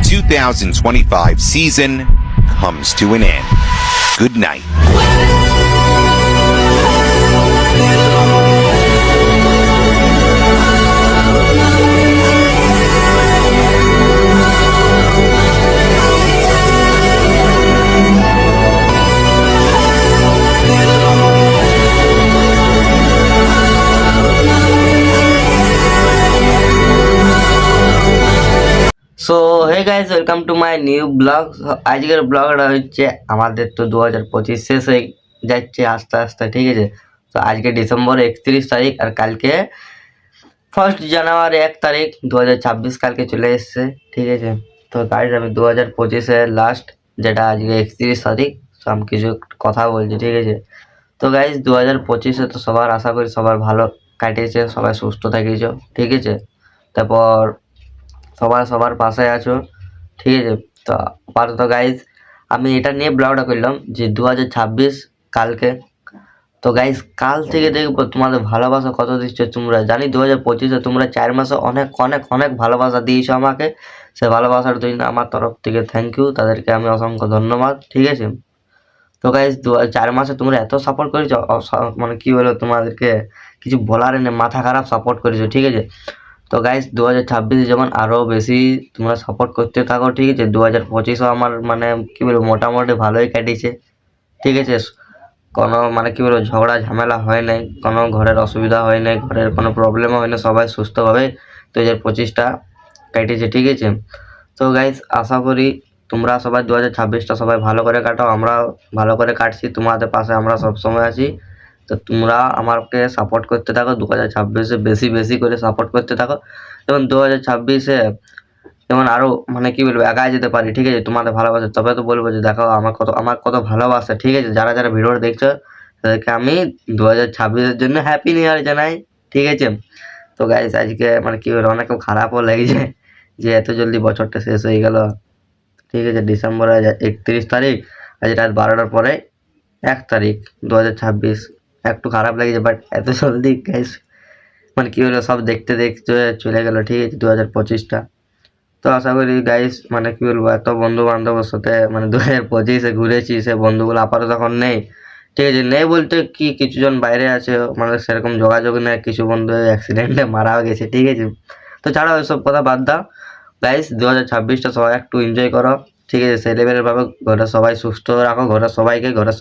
2025 season comes to an end. Good night. So hey guys, welcome to my new blog. আজকের ব্লগটা হচ্ছে আমাদের তো 2025 শেষ হয়ে যাচ্ছে আস্তে আস্তে, ঠিক আছে। তো আজকে ডিসেম্বর 31 তারিখ আর কালকে 1 জানুয়ারি 1 তারিখ 2026 কালকে চলে এসছে, ঠিক আছে। তো গাইস আমি 2025-এর লাস্ট, যেটা আজকে 31 তারিখ, তো আমি কিছু কথা বলছি, ঠিক আছে। তো গাইস 2025-এ তো সবার আশা করি সবার ভালো কাটিয়েছে, সবাই সুস্থ থাকিয়েছো, ঠিক আছে। তারপর সবাই সবার পাশে আছো, ঠিক আছে। তো আপাতত গাইজ আমি এটা নিয়ে ব্লগটা করলাম যে 2026 কালকে। তো গাইজ কাল থেকে দেখবো তোমাদের ভালোবাসা কত দিচ্ছ তোমরা। জানি 2025-এ তোমরা 4 মাসে অনেক অনেক অনেক ভালোবাসা দিয়েছো আমাকে। সে ভালোবাসার জন্য আমার তরফ থেকে থ্যাংক ইউ, তাদেরকে আমি অসংখ্য ধন্যবাদ, ঠিক আছে। তো গাইজ 4 মাসে তোমরা এত সাপোর্ট করেছো, মানে কি বলো, তোমাদেরকে কিছু বলার নেই, মাথা খারাপ সাপোর্ট করেছো, ঠিক আছে। তো গাইস 2026 যেমন আরও বেশি তোমরা সাপোর্ট করতে থাকো, ঠিক আছে। 2025-ও আমার মানে কি বলবো মোটামুটি ভালোই কাটিয়েছে, ঠিক আছে। কোনো মানে কি বলবো ঝগড়া ঝামেলা হয় নাই, কোনো ঘরের অসুবিধা হয় নাই, ঘরের কোনো প্রবলেমও হয় না, সবাই সুস্থভাবে 2025টা কাটিয়েছে, ঠিক আছে। তো গাইস আশা করি তোমরা সবাই 2026টা সবাই ভালো করে কাটাও, আমরাও ভালো করে কাটছি, তোমাদের পাশে আমরা সবসময় আছি। তো তোমরা আমাকে সাপোর্ট করতে থাকো, 2026-এ বেশি বেশি করে সাপোর্ট করতে থাকো, যেমন 2026-এ যেমন আরও মানে কি বলবো এগিয়ে যেতে পারি, ঠিক আছে। তোমাদের ভালোবাসে তবে তো বলবো যে দেখো আমার কত ভালোবাসে, ঠিক আছে। যারা যারা ভিডিওটা দেখছো তাদেরকে আমি 2026-এর জন্য হ্যাপি নিউ ইয়ার জানাই, ঠিক আছে। তো গাইস আজকে মানে কি বলবো অনেক খারাপও লাগছে যে এত জলদি বছরটা শেষ হয়ে গেল, ঠিক আছে। ডিসেম্বর আজ 31 তারিখ, আজ রাত 12টার পরে 1 তারিখ 2026। একটু খারাপ লাগছে, বাট এত জলদি গাইস মানে কি হলো সব দেখতে দেখতে চলে গেল, ঠিক আছে 2025টা। তো আশা করি গাইস মানে কি বলবো এত বন্ধু বান্ধবের সাথে মানে 2025-এ ঘুরেছি, সে বন্ধুগুলো আপাতত এখন নেই, ঠিক আছে। নেই বলতে কি কিছুজন বাইরে আছে, মানে সেরকম যোগাযোগ নেই, কিছু বন্ধু অ্যাক্সিডেন্টে মারাও গেছে, ঠিক আছে। তো ছাড়াও ওইসব কথা বাদ দাও গাইস, 2026টা সবাই একটু এনজয় করো, ঠিক আছে। সেই লেভেলের ভাবে ঘরের সবাই সুস্থ রাখো, ঘরের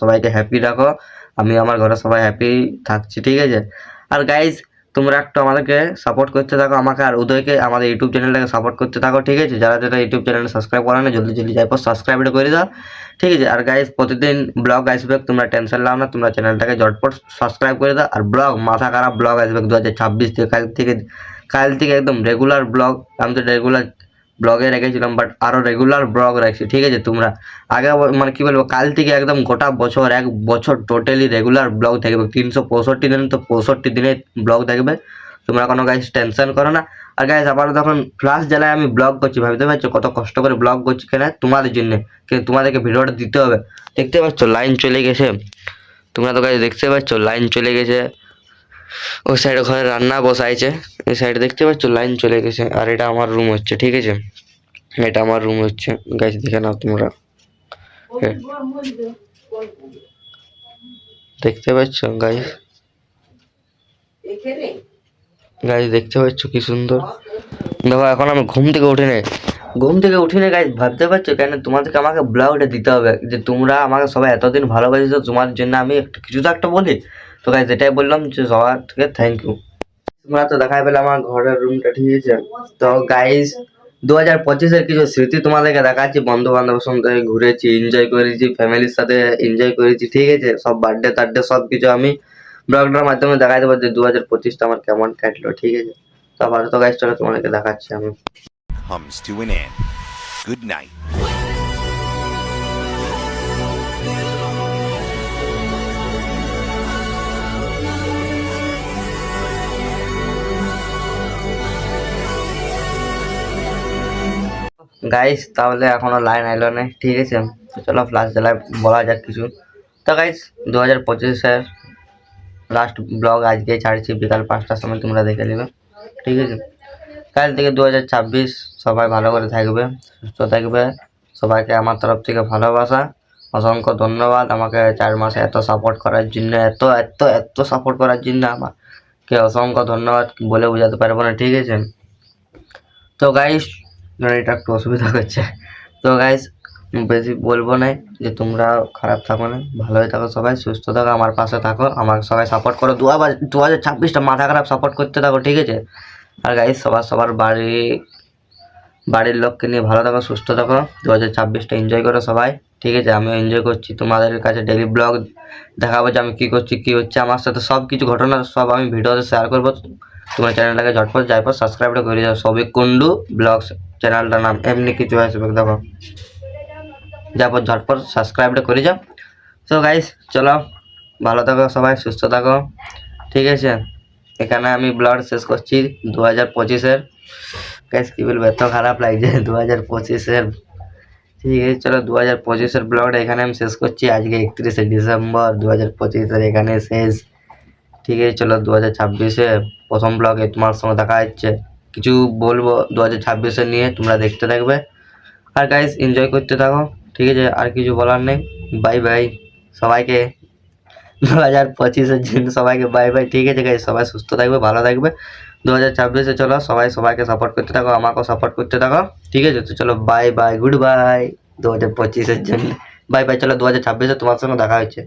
সবাইকে হ্যাপি রাখো, আমি আমার ঘরের সবাই হ্যাপি থাকছি, ঠিক আছে। আর গাইস তোমরা একটু আমাদেরকে সাপোর্ট করতে থাকো, আমাকে আর উদয়কে আমাদের ইউটিউব চ্যানেলটাকে সাপোর্ট করতে থাকো, ঠিক আছে। যারা যারা ইউটিউব চ্যানেলে সাবস্ক্রাইব করে না জলদি জলদি যাই পর সাবস্ক্রাইবটা করে দাও, ঠিক আছে। আর গাইস প্রতিদিন ব্লগ আসবে, তোমরা টেনশন নাও না, তোমরা চ্যানেলটাকে ঝটপট সাবস্ক্রাইব করে দাও। আর ব্লগ মাথা খারাপ ব্লগ আসবে 2026 থেকে, কাল থেকে একদম রেগুলার ব্লগ। আমি তো রেগুলার ব্লগে রেখেছিলাম, বাট আরও রেগুলার ব্লগ রাখছি, ঠিক আছে। তোমরা আগে মানে কি বলবো কাল থেকে একদম গোটা বছর 1 বছর টোটালি রেগুলার ব্লগ থাকবে, 365 দিন তো 65 দিনে ব্লগ থাকবে, তোমরা কোনো গাইস টেনশন করো না। আর গাইস আবার তখন ফ্লাশ জ্বালায় আমি ব্লগ করছি, ভাবতে পারছো কত কষ্ট করে ব্লগ করছি কেন তোমাদের জন্য, কিন্তু তোমাদেরকে ভিডিওটা দিতে হবে। দেখতে পাচ্ছ লাইন চলে গেছে, তোমরা তো গাইস দেখতে পাচ্ছ লাইন চলে গেছে, ওই সাইডে ঘরে রান্না বসাইছে, এই সাইডে দেখতে পাচ্ছ লাইন চলে গেছে। আর এটা আমার রুম হচ্ছে, ঠিক আছে, এটা আমার রুম হচ্ছে গাইস, দেখে নাও তোমরা, দেখতে পাচ্ছ গাইস, গাইস দেখতে পাচ্ছ কি সুন্দর। দেখো এখন আমি ঘুম থেকে উঠিনি গাইস, ভাবতে পারছো কেন তোমাদেরকে আমাকে ব্লগটা দিতে হবে, যে তোমরা আমাকে সবাই এতদিন ভালোবাসিছো, তোমার জন্য আমি একটু কিছু তো একটা বলি। তো গাইস এটাই বললাম যে সবার থেকে থ্যাংক ইউ। তোমরা তো দেখাই পেলে আমার ঘরের রুমটা, ঠিক আছে। তো গাইস 2025-এর কিছু স্মৃতি তোমাদেরকে দেখাচ্ছি, বন্ধু বান্ধবের সঙ্গে ঘুরেছি, এনজয় করেছি, ফ্যামিলির সাথে এনজয় করেছি, ঠিক আছে। সব বার্থডে টার্থডে সব কিছু আমি ব্লগটার মাধ্যমে দেখাই দেবো যে 2025টা আমার কেমন কাটলো, ঠিক আছে। তো আপাতত গাইস চলো তোমাদেরকে দেখাচ্ছি আমি। Comes to an end. Good night. Guys তাহলে এখনো লাইন আইলো না, ঠিক আছে। তো চলো ফ্লাশ জ্বালায় বলা যাক কিছু। তো গাইস 2025-এর লাস্ট ব্লগ আজকে ছাড়ছি বিকাল 5টার সময়, তোমরা দেখে নেবে, ঠিক আছে। তো কাল থেকে 2026 সবাই ভালো করে থাকবে, সুস্থ থাকবে। সবাইকে আমার তরফ থেকে ভালোবাসা, অসংখ্য ধন্যবাদ আমাকে 4 মাসে এত সাপোর্ট করার জন্য, এত এত এত সাপোর্ট করার জন্য আমাকে অসংখ্য ধন্যবাদ বলে বোঝাতে পারবো না, ঠিক আছে। তো গাইস এটা একটু অসুবিধা করছে। তো গাইস বেশি বলবো না, যে তোমরা খারাপ থাকো না, ভালোই থাকো, সবাই সুস্থ থাকো, আমার পাশে থাকো, আমাকে সবাই সাপোর্ট করো। 2026টা মাথা খারাপ সাপোর্ট করতে থাকো, ঠিক আছে। আর গাইস সবার বাড়ির লোককে নিয়ে ভালো থাকো, সুস্থ থাকো, 2026টা এনজয় করো সবাই, ঠিক আছে। আমিও এনজয় করছি, তোমাদের কাছে ডেইলি ব্লগ দেখাবো যে আমি কী করছি, কী হচ্ছে আমার সাথে, সব কিছু ঘটনা সব আমি ভিডিওতে শেয়ার করবো। তোমার চ্যানেলটাকে ঝটপট যাইপর সাবস্ক্রাইবটা করে যাও, সবই কুন্ডু ব্লগস চ্যানেলটার নাম, এমনি কিছু আসবে দেখো, যারপর ঝটপট সাবস্ক্রাইবটা করে যাও। তো গাইস চলো, ভালো থাকো সবাই, সুস্থ থাকো, ঠিক আছে। এখানে আমি ব্লগ শেষ করছি 2025-এর। গাইস কী বলবো, এত খারাপ লাগছে 2025-এর, ঠিক আছে। চলো 2025-এর ব্লগটা এখানে আমি শেষ করছি, আজকে 31শে ডিসেম্বর 2025-এর এখানে শেষ, ঠিক আছে। চলো 2026-এ প্রথম ব্লগে তোমার সঙ্গে দেখা হচ্ছে, কিছু বলবো 2026-এ নিয়ে, তোমরা দেখতে থাকবে আর গাইস এনজয় করতে থাকো, ঠিক আছে। আর কিছু বলার নেই, বাই বাই সবাইকে, 2025-এর জন্য সবাইকে বাই বাই, ঠিক আছে গাইস। সবাই সুস্থ থাকবে, ভালো থাকবে 2026-এ। চলো সবাই সবাইকে সাপোর্ট করতে থাকো, আমাকেও সাপোর্ট করতে থাকো, ঠিক আছে। তো চলো বাই বাই, গুড বাই 2025-এর জন্য, বাই বাই। চলো 2026-এ তোমার সঙ্গে দেখা হচ্ছে।